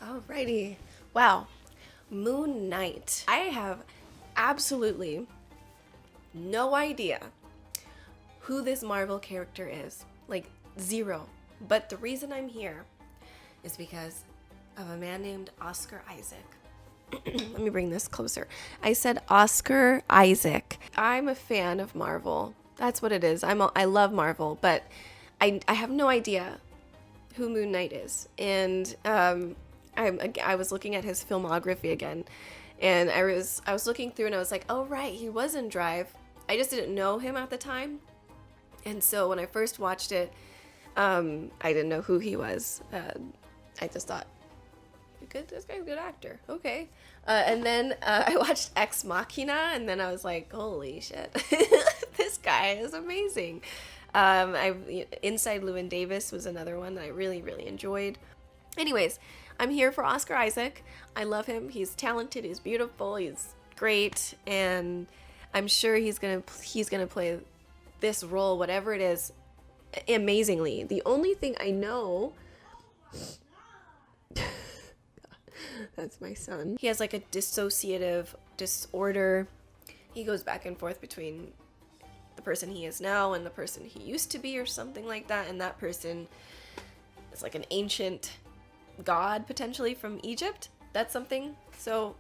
Alrighty. Wow. Moon Knight. I have absolutely no idea who this Marvel character is. Like, zero. But the reason I'm here is because of a man named Oscar Isaac. Let me bring this closer. I said Oscar Isaac. I'm a fan of Marvel. That's what it is. I love Marvel, but I have no idea who Moon Knight is. And I was looking at his filmography again, and I was looking through, and I was like, oh right, he was in Drive. I just didn't know him at the time, and so when I first watched it, I didn't know who he was. I just thought, this guy's a good actor. Okay. And then I watched Ex Machina, and then I was like, holy shit, this guy is amazing. Inside Llewyn Davis was another one that I really, really enjoyed. Anyways, I'm here for Oscar Isaac. I love him. He's talented. He's beautiful. He's great. And I'm sure he's gonna play this role, whatever it is, amazingly. The only thing I know... That's my son. He has like a dissociative disorder. He goes back and forth between the person he is now and the person he used to be, or something like that. And that person is like an ancient god, potentially from Egypt. That's something. So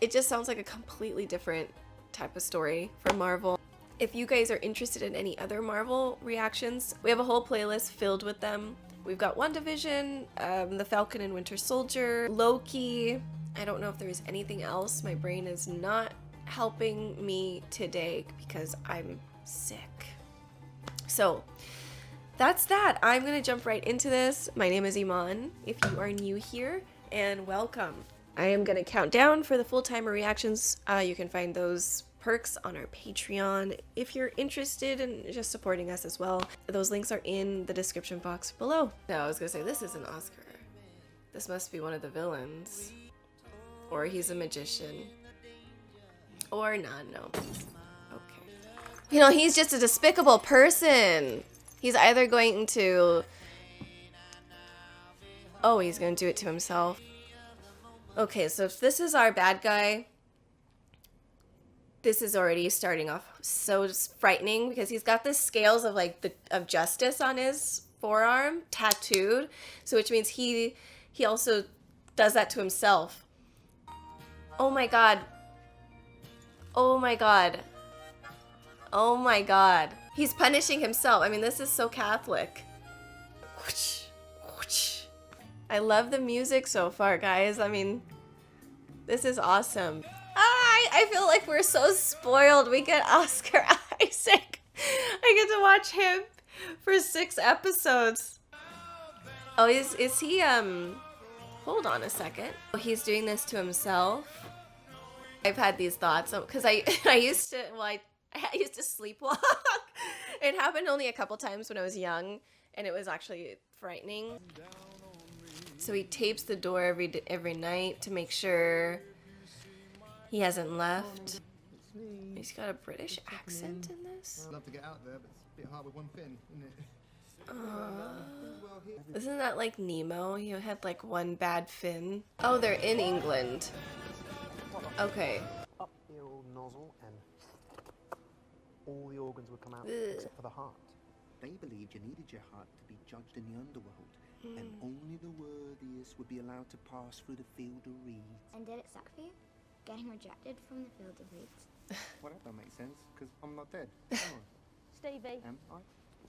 it just sounds like a completely different type of story for Marvel. If you guys are interested in any other Marvel reactions, we have a whole playlist filled with them. We've got WandaVision, The Falcon and Winter Soldier, Loki. I don't know if there's anything else. My brain is not helping me today because I'm sick. So that's that. I'm gonna jump right into this. My name is Iman, if you are new here, and welcome. I am gonna count down for the full-timer reactions. You can find those perks on our Patreon if you're interested in just supporting us as well. Those links are in the description box below. No, I was gonna say, this isn't Oscar. This must be one of the villains. Or he's a magician. Or not, no. Okay. You know, he's just a despicable person. He's either going to... Oh, he's gonna do it to himself. Okay, so if this is our bad guy, this is already starting off so frightening because he's got the scales of of justice on his forearm tattooed, so which means he also does that to himself. Oh my god. Oh my god. Oh my god. He's punishing himself. I mean, this is so Catholic. I love the music so far, guys. I mean, this is awesome. I feel like we're so spoiled. We get Oscar Isaac. I get to watch him for 6 episodes. Oh, is he, hold on a second. Oh, he's doing this to himself. I've had these thoughts, because I used to sleepwalk. It happened only a couple times when I was young, and it was actually frightening. So he tapes the door every night to make sure he hasn't left. He's got a British accent in this. I'd love to get out there, but it's a bit hard with one fin, isn't it? Isn't that like Nemo? He had like one bad fin. Oh, they're in England. Okay. Up the old nozzle and all the organs would come out except for the heart. They believed you needed your heart to be judged in the underworld, and only the worthiest would be allowed to pass through the field of reeds. And did it suck for you? Getting rejected from the field of reeds? Well, that don't make sense, because I'm not dead. Stevie, Am I?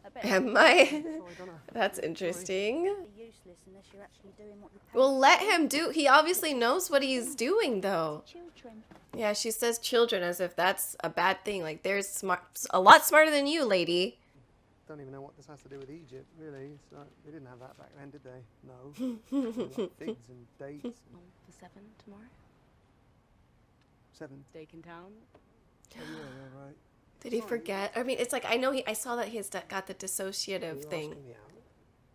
I bet Am I? Sorry, Donna. That's interesting. it'd be useless unless you're actually doing what you're paid Well, let him do. He obviously knows what he's doing, though. for. Children. Yeah, she says children as if that's a bad thing. Like, they're smart, a lot smarter than you, lady. Don't even know what this has to do with Egypt, really. It's like, they didn't have that back then, did they? No. Like figs and dates. And The 7 tomorrow. 7. Steak in town. Oh, yeah, right. Did he forget? I mean, it's like, I saw that he's got the dissociative You thing. asking me out?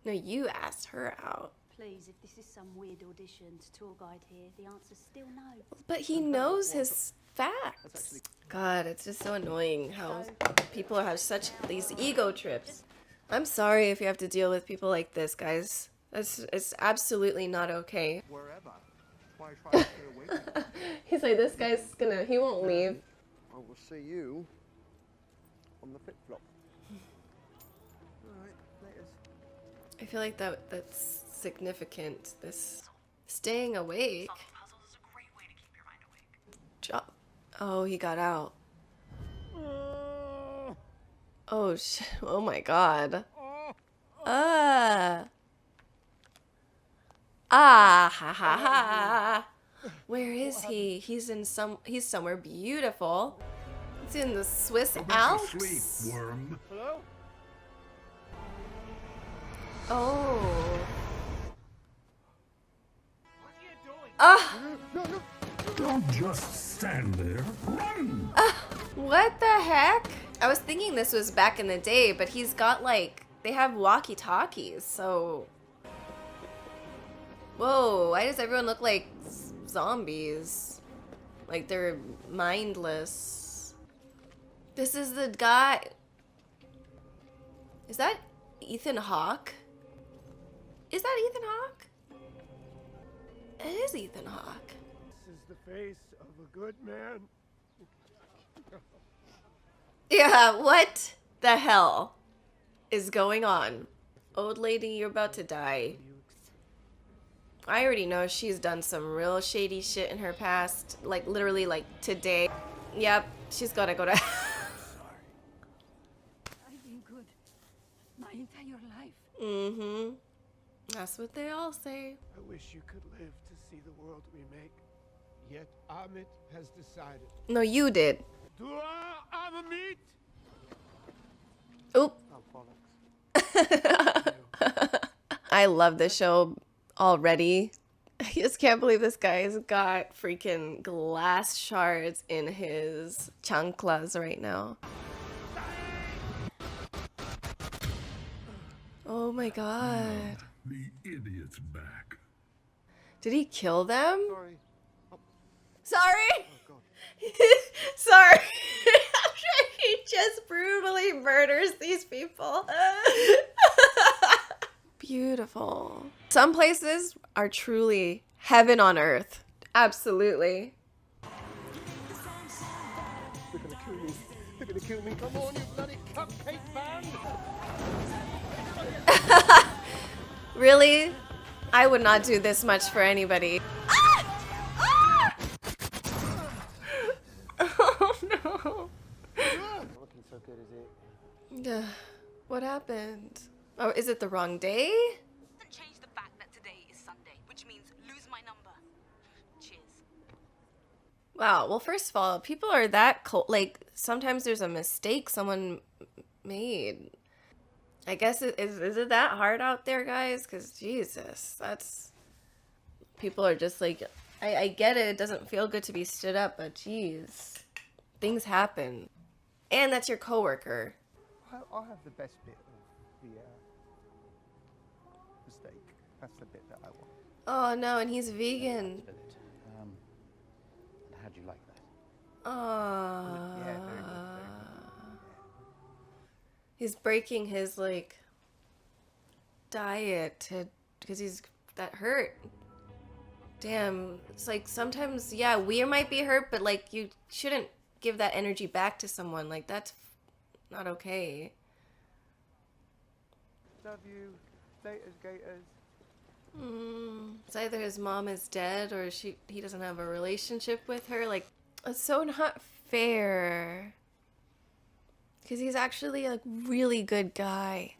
No, you asked her out. Please, if this is some weird audition to tour guide here, the answer's still no. But he knows his facts. God, it's just so annoying how people have such these ego trips. I'm sorry if you have to deal with people like this, guys. It's absolutely not okay. Wherever. Why try to stay away from it? He's like, this guy's he won't leave. I will see you on the flip flop. Alright, later. I feel like that's significant. This staying awake. Oh, he got out. Oh shit! Oh my god. Ha ha ha. Where is he? He's somewhere beautiful. He's in the Swiss Alps. Sleep, worm. Hello? Oh. What are you doing? Ah. No. Don't just stand there. Run! What the heck? I was thinking this was back in the day, but he's got like, they have walkie-talkies, so... Whoa, why does everyone look like zombies? Like they're mindless. This is the guy... Is that Ethan Hawke? Is that Ethan Hawke? It is Ethan Hawke. This is the face of a good man. Yeah, what the hell is going on? Old lady, you're about to die. I already know she's done some real shady shit in her past. Like, literally, like, today. Yep, she's gotta go to... I've been good my entire life. Mm-hmm. That's what they all say. I wish you could live to see the world we make. Yet Amit has decided. No, you did. I'm a meat! Oop. Oh, bollocks. I love this show already. I just can't believe this guy's got freaking glass shards in his chanclas right now. Oh my god. The idiot's back. Did he kill them? Sorry. Sorry? Oh, God. Sorry. After he just brutally murders these people. Beautiful. Some places are truly heaven on earth. Absolutely. They're gonna kill me. They're gonna kill me. Come on, you bloody cupcake band! Really? I would not do this much for anybody. Ah! Ah! Oh no. Not looking so good, is it? What happened? Oh, is it the wrong day? Doesn't change the fact that today is Sunday, which means lose my number. Cheers. Wow, well, first of all, people are that cold. Like, sometimes there's a mistake someone made. I guess, is it that hard out there, guys? Because, Jesus, that's... People are just like... I get it, it doesn't feel good to be stood up, but jeez. Things happen. And that's your coworker. I'll have the best bit of the steak. That's the bit that I want. Oh, no, and he's vegan. How'd you like that? Aww. Yeah, very good. Very good. He's breaking his, like, diet because that hurt. Damn, it's like sometimes, yeah, we might be hurt, but, like, you shouldn't give that energy back to someone. Like, that's not okay. Love you. Laters, gators. It's either his mom is dead or he doesn't have a relationship with her. Like, it's so not fair. Because he's actually a really good guy.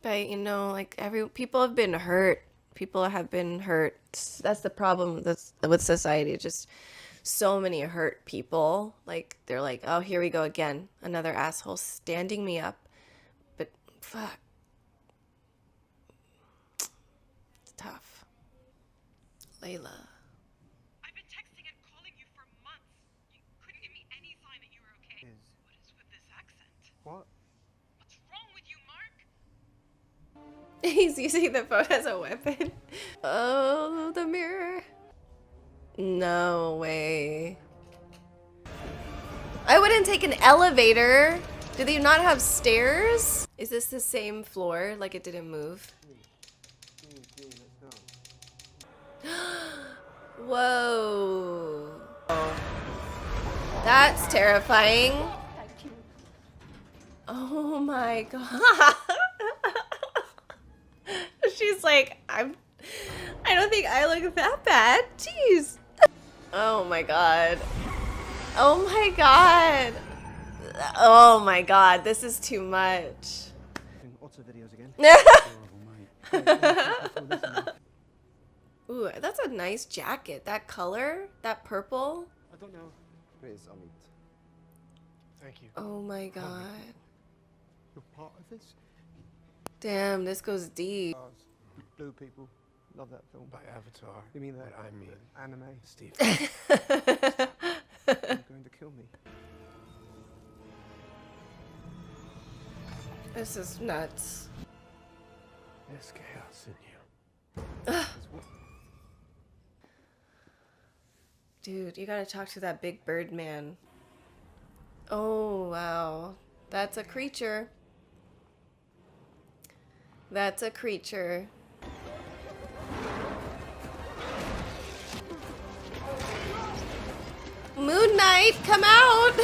But, you know, like, people have been hurt. People have been hurt. That's the problem with society. Just so many hurt people. Like, they're like, oh, here we go again. Another asshole standing me up. But, fuck. It's tough. Layla. I've been texting and calling you for months. You couldn't give me any sign that you were okay. What is with this accent? What? What's wrong with you, Mark? He's using the phone as a weapon. Oh, the mirror. No way. I wouldn't take an elevator. Do they not have stairs? Is this the same floor? Like it didn't move? Whoa. That's terrifying. Oh my god. She's like, I don't think I look that bad. Jeez. Oh my god. Oh my god. Oh my god, this is too much. Lots of videos again. Ooh, that's a nice jacket. That color, that purple. I don't know. Where's Amit? Thank you. Oh my god. You're part of this? Damn, this goes deep. Blue people. Love that film. By Avatar. You mean that? I mean, Anime. Steve. You're going to kill me. This is nuts. There's chaos in you. Dude, you gotta talk to that big bird man. Oh, wow. That's a creature. That's a creature. Moon Knight, come out!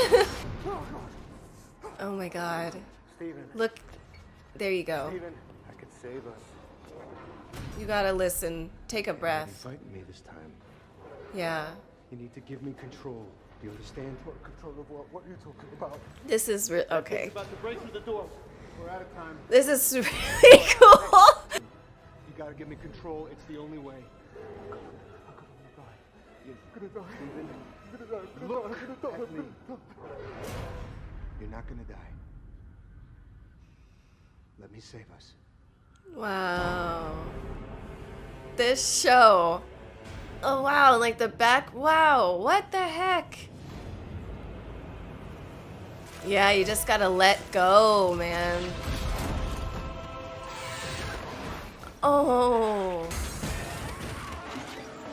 Oh my god. Steven. Look, there you go. Steven. I could save us. You gotta listen. Take a breath. Fighting me this time. Yeah. You need to give me control. Do you understand? What control of what? What are you talking about? This is okay. About to break through the door. We're out of time. This is really cool. You gotta give me control. It's the only way. I'm gonna die. You're gonna die. Steven. I'm gonna die. Look at me. You're not gonna die. Let me save us. Wow. This show. Oh wow, like the back. Wow, what the heck? Yeah, you just gotta let go, man. Oh.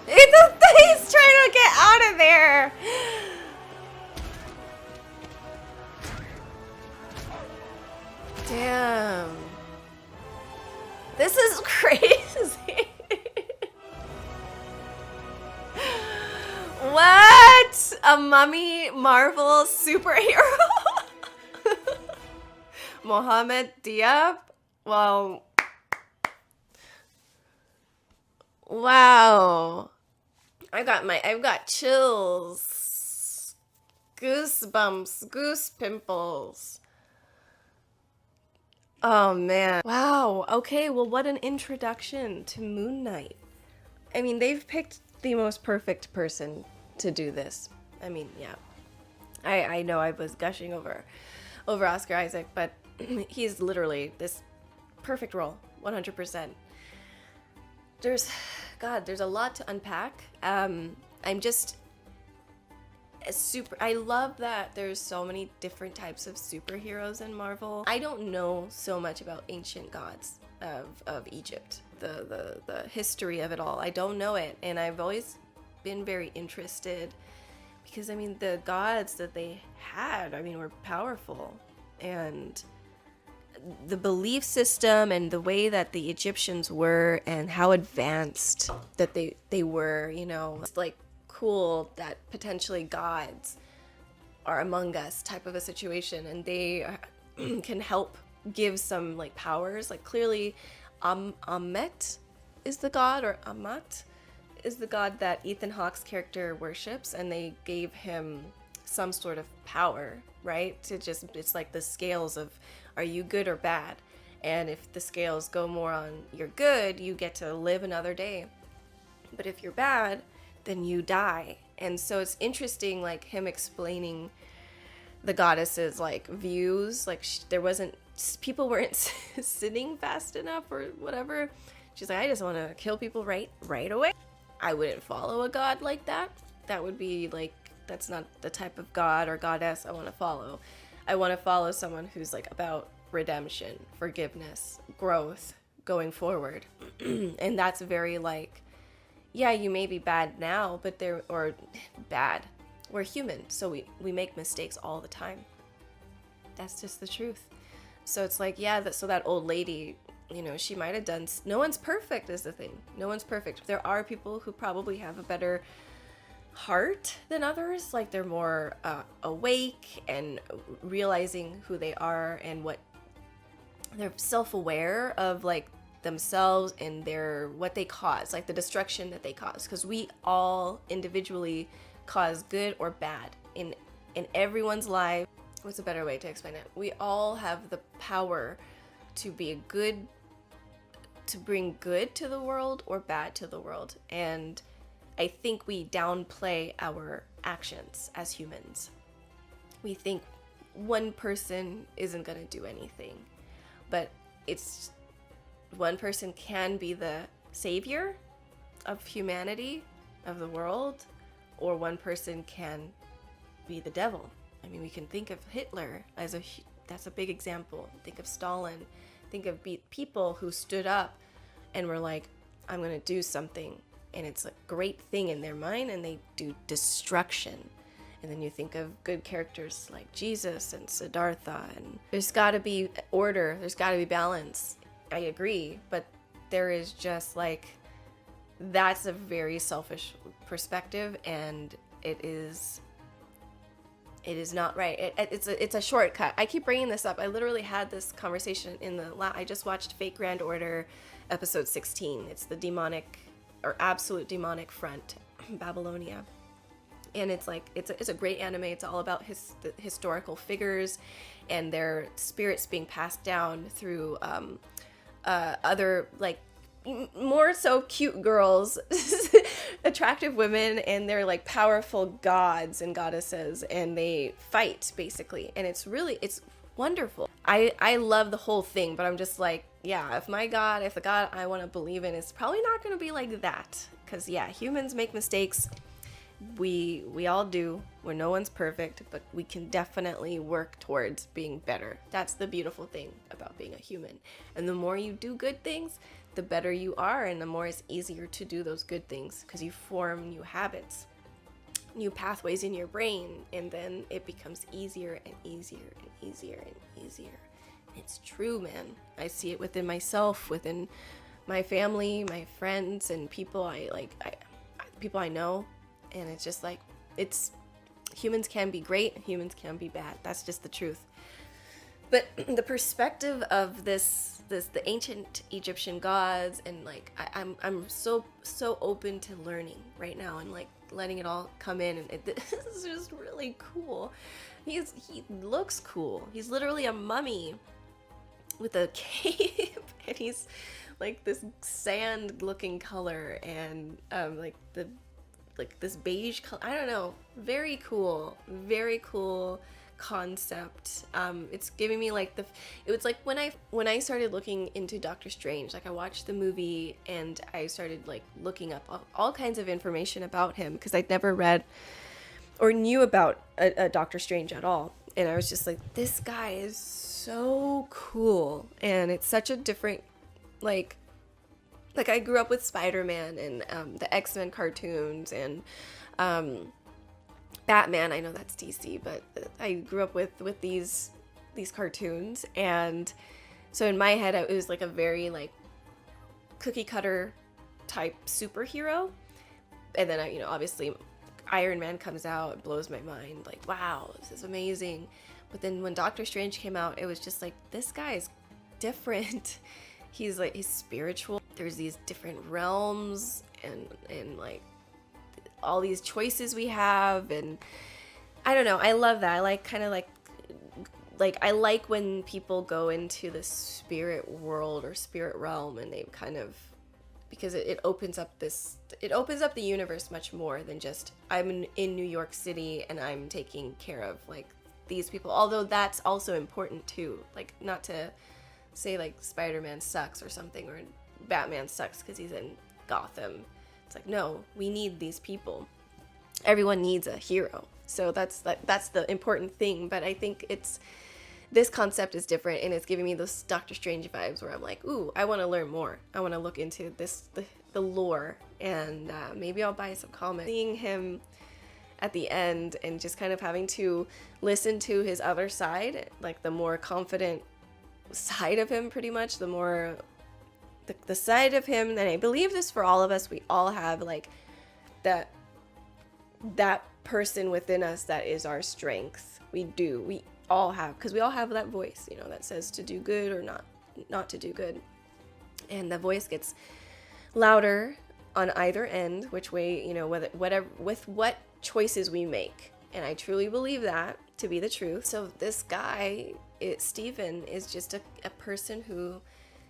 He's trying to get out of there. Damn. This is crazy. What? A mummy Marvel superhero? Mohammed Diab? Well, wow. I've got chills. Goosebumps, goose pimples. Oh man. Wow. Okay, well what an introduction to Moon Knight. I mean, they've picked the most perfect person to do this. I mean, yeah. I know I was gushing over Oscar Isaac, but he's literally this perfect role, 100%. There's a lot to unpack. I love that there's so many different types of superheroes in Marvel. I don't know so much about ancient gods of Egypt, the history of it all. I don't know it, and I've always been very interested because I mean the gods that they had, I mean, were powerful, and the belief system and the way that the Egyptians were and how advanced that they were, you know, it's like cool that potentially gods are among us type of a situation, and they can help give some like powers. Like clearly Amet is the god, or Amat is the god that Ethan Hawke's character worships, and they gave him some sort of power, right? To just, it's like the scales of, are you good or bad? And if the scales go more on you're good, you get to live another day. But if you're bad, then you die. And so it's interesting, like him explaining the goddess's like views, like people weren't sitting fast enough or whatever. She's like, I just want to kill people right away. I wouldn't follow a god like that. That would be like, that's not the type of god or goddess I want to follow. I want to follow someone who's like about redemption, forgiveness, growth, going forward. And that's very like, yeah, you may be bad now, but we're human, so we make mistakes all the time. That's just the truth. So it's like, yeah, so that old lady, you know, she might have done, no one's perfect is the thing. No one's perfect. There are people who probably have a better heart than others. Like they're more awake and realizing who they are and what they're self-aware of, like themselves and what they cause, like the destruction that they cause. Because we all individually cause good or bad in everyone's life. What's a better way to explain it? We all have the power to be to bring good to the world or bad to the world. And I think we downplay our actions as humans. We think one person isn't gonna do anything, but it's one person can be the savior of humanity, of the world, or one person can be the devil. I mean, we can think of Hitler as that's a big example. Think of Stalin. Think of people who stood up and were like, I'm going to do something. And it's a great thing in their mind, and they do destruction. And then you think of good characters like Jesus and Siddhartha. And there's got to be order. There's got to be balance. I agree. But there is just like, that's a very selfish perspective, and it is not right. It's a shortcut. I keep bringing this up. I literally had this conversation I just watched Fake Grand Order episode 16. It's the demonic or absolute demonic front, Babylonia. And it's like, it's a great anime. It's all about the historical figures and their spirits being passed down through other, like, more so cute girls, attractive women, and they're like powerful gods and goddesses, and they fight basically, and it's wonderful. I love the whole thing, but I'm just like, yeah, if the God I want to believe in is probably not going to be like that, because yeah, humans make mistakes. We all do. No one's perfect, but we can definitely work towards being better. That's the beautiful thing about being a human. And the more you do good things, the better you are, and the more it's easier to do those good things, because you form new habits, new pathways in your brain, and then it becomes easier and easier and easier and easier. It's true, man. I see it within myself, within my family, my friends, and people people I know. And it's just like, humans can be great, humans can be bad. That's just the truth. But the perspective of the ancient Egyptian gods, and like, I'm so open to learning right now, and like letting it all come in, and this is just really cool. He looks cool. He's literally a mummy with a cape, and he's like this sand looking color, and like this beige color. I don't know. Very cool concept. It's giving me like it was like when I started looking into Doctor Strange, like I watched the movie and I started like looking up all kinds of information about him, because I'd never read or knew about a Doctor Strange at all. And I was just like, this guy is so cool, and it's such a different, like I grew up with Spider-Man and the X-Men cartoons and Batman. I know that's DC, but I grew up with these cartoons, and so in my head it was like a very like cookie cutter type superhero. And then obviously Iron Man comes out, it blows my mind, like, wow, this is amazing. But then when Doctor Strange came out, it was just like, this guy is different. He's spiritual. There's these different realms and like all these choices we have, and I don't know, I love that. I like kind of like I like when people go into the spirit world or spirit realm, and they kind of, because it opens up the universe much more than just I'm in New York City and I'm taking care of like these people, although that's also important too. Like, not to say like Spider-Man sucks or something, or Batman sucks because he's in Gotham. It's like, no, we need these people. Everyone needs a hero. So that's the important thing. But I think this concept is different, and it's giving me those Doctor Strange vibes where I'm like, ooh, I want to learn more. I want to look into the lore, and maybe I'll buy some comics. Seeing him at the end, and just kind of having to listen to his other side, like the more confident side of him, pretty much, the more the side of him. And I believe this for all of us, we all have like that person within us that is our strength. We all have, because we all have that voice, you know, that says to do good or not to do good. And the voice gets louder on either end, which way, you know, whatever with what choices we make. And I truly believe that to be the truth. So this guy, Stephen, is just a person who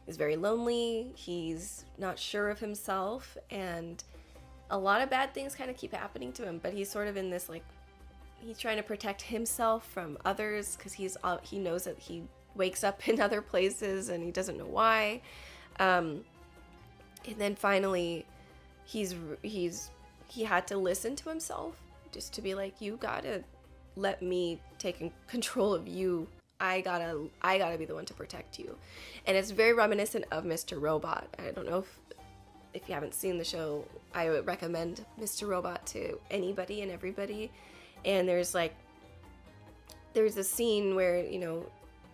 is very lonely. He's not sure of himself, and a lot of bad things kind of keep happening to him, but he's sort of in this, like, he's trying to protect himself from others, because he knows that he wakes up in other places and he doesn't know why. And then finally he had to listen to himself, just to be like, you gotta let me take control of you. I gotta be the one to protect you. And it's very reminiscent of Mr. Robot. I don't know if you haven't seen the show, I would recommend Mr. Robot to anybody and everybody. And there's a scene where, you know,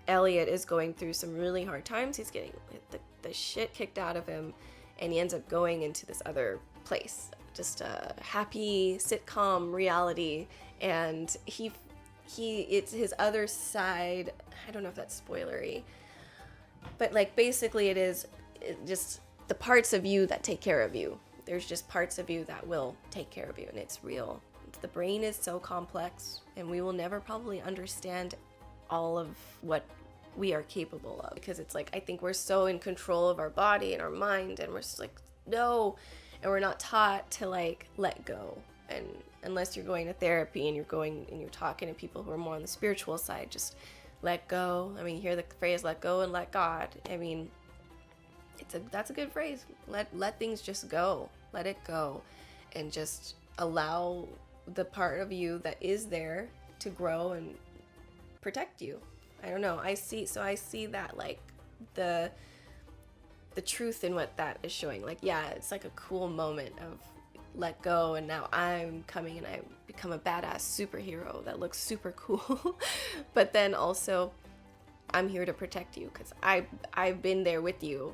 Elliot is going through some really hard times. He's getting the shit kicked out of him, and he ends up going into this other place, just a happy sitcom reality. And it's his other side. I don't know if that's spoilery, but like basically it just the parts of you that take care of you. There's just parts of you that will take care of you, and it's real. The brain is so complex, and we will never probably understand all of what we are capable of, because it's like, I think we're so in control of our body and our mind, and we're just like, no, and we're not taught to like let go. And unless you're going to therapy and you're talking to people who are more on the spiritual side, just let go. I mean, you hear the phrase let go and let God. I mean, that's a good phrase. Let things just go. Let it go, and just allow the part of you that is there to grow and protect you. I don't know. I see that, like, the truth in what that is showing. Like, yeah, it's like a cool moment of let go, and now I'm coming and I become a badass superhero that looks super cool. But then also, I'm here to protect you, because I've been there with you,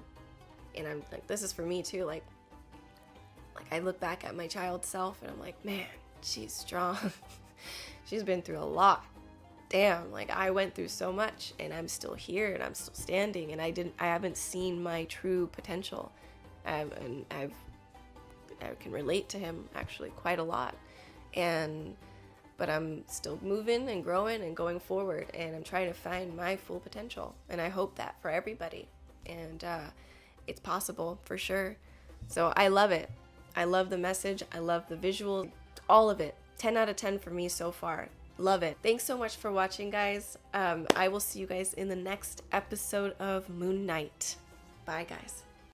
and I'm like, this is for me too. Like I look back at my child self and I'm like, man, she's strong. She's been through a lot. Damn, like I went through so much, and I'm still here, and I'm still standing, and I haven't seen my true potential. I can relate to him actually quite a lot, but I'm still moving and growing and going forward, and I'm trying to find my full potential, and I hope that for everybody, and it's possible for sure. So I love it. I love the message. I love the visual, all of it. 10 out of 10 for me so far. Love it. Thanks so much for watching, guys. I will see you guys in the next episode of Moon Knight. Bye, guys.